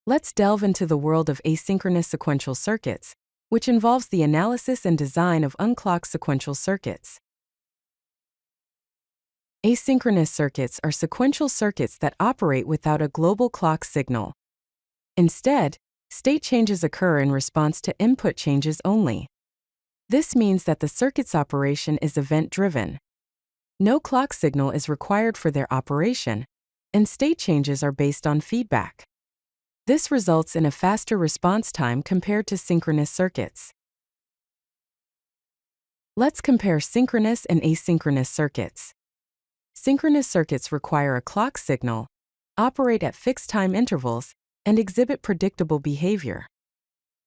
Let's delve into the world of asynchronous sequential circuits, which involves the analysis and design of unclocked sequential circuits. Asynchronous circuits are sequential circuits that operate without a global clock signal. Instead, state changes occur in response to input changes only. This means that the circuit's operation is event-driven. No clock signal is required for their operation, and state changes are based on feedback. This results in a faster response time compared to synchronous circuits. Let's compare synchronous and asynchronous circuits. Synchronous circuits require a clock signal, operate at fixed time intervals, and exhibit predictable behavior.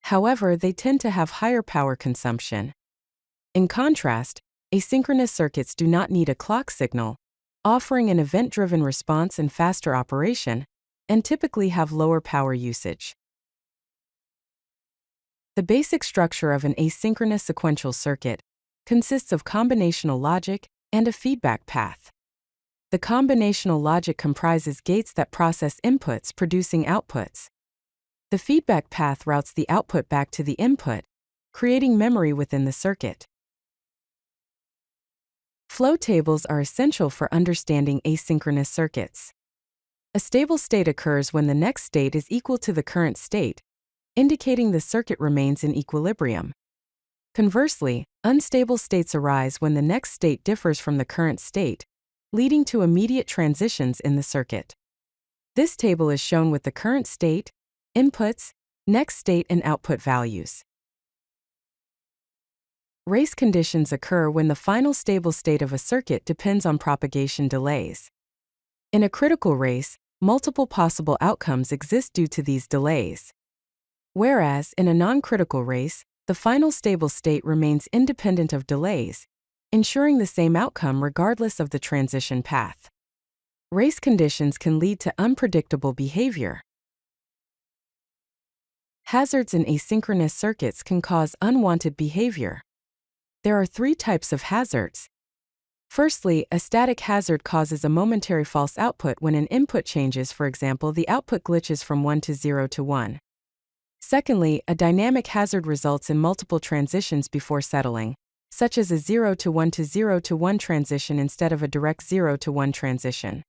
However, they tend to have higher power consumption. In contrast, asynchronous circuits do not need a clock signal, offering an event-driven response and faster operation, and typically have lower power usage. The basic structure of an asynchronous sequential circuit consists of combinational logic and a feedback path. The combinational logic comprises gates that process inputs producing outputs. The feedback path routes the output back to the input, creating memory within the circuit. Flow tables are essential for understanding asynchronous circuits. A stable state occurs when the next state is equal to the current state, indicating the circuit remains in equilibrium. Conversely, unstable states arise when the next state differs from the current state, leading to immediate transitions in the circuit. This table is shown with the current state, inputs, next state, and output values. Race conditions occur when the final stable state of a circuit depends on propagation delays. In a critical race, multiple possible outcomes exist due to these delays. Whereas, in a non-critical race, the final stable state remains independent of delays, ensuring the same outcome regardless of the transition path. Race conditions can lead to unpredictable behavior. Hazards in asynchronous circuits can cause unwanted behavior. There are three types of hazards. Firstly, a static hazard causes a momentary false output when an input changes. For example, the output glitches from 1 to 0 to 1. Secondly, a dynamic hazard results in multiple transitions before settling, such as a 0 to 1 to 0 to 1 transition instead of a direct 0 to 1 transition.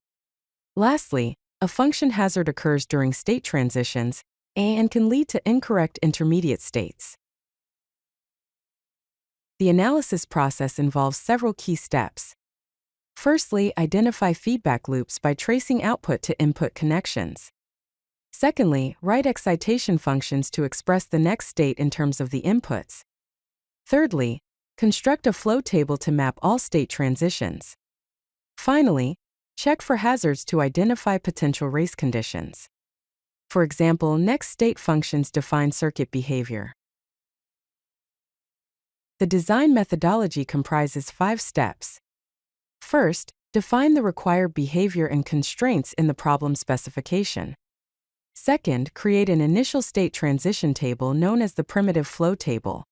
Lastly, a function hazard occurs during state transitions and can lead to incorrect intermediate states. The analysis process involves several key steps. Firstly, identify feedback loops by tracing output to input connections. Secondly, write excitation functions to express the next state in terms of the inputs. Thirdly, construct a flow table to map all state transitions. Finally, check for hazards to identify potential race conditions. For example, next state functions define circuit behavior. The design methodology comprises 5 steps. First, define the required behavior and constraints in the problem specification. Second, create an initial state transition table known as the primitive flow table.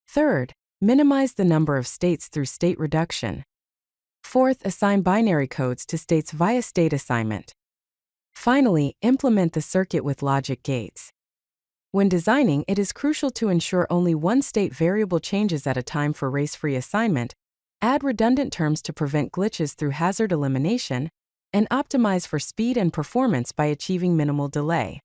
Third, minimize the number of states through state reduction. Fourth, assign binary codes to states via state assignment. Finally, implement the circuit with logic gates. When designing, it is crucial to ensure only one state variable changes at a time for race-free assignment, add redundant terms to prevent glitches through hazard elimination, and optimize for speed and performance by achieving minimal delay.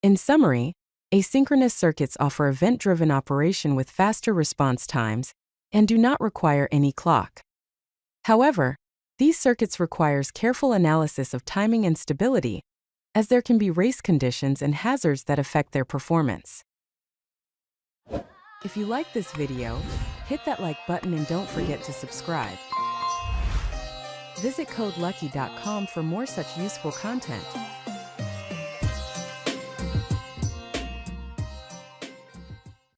In summary, asynchronous circuits offer event-driven operation with faster response times and do not require any clock. However, these circuits requires careful analysis of timing and stability, as there can be race conditions and hazards that affect their performance. If you like this video, hit that like button and don't forget to subscribe. Visit CodeLucky.com for more such useful content.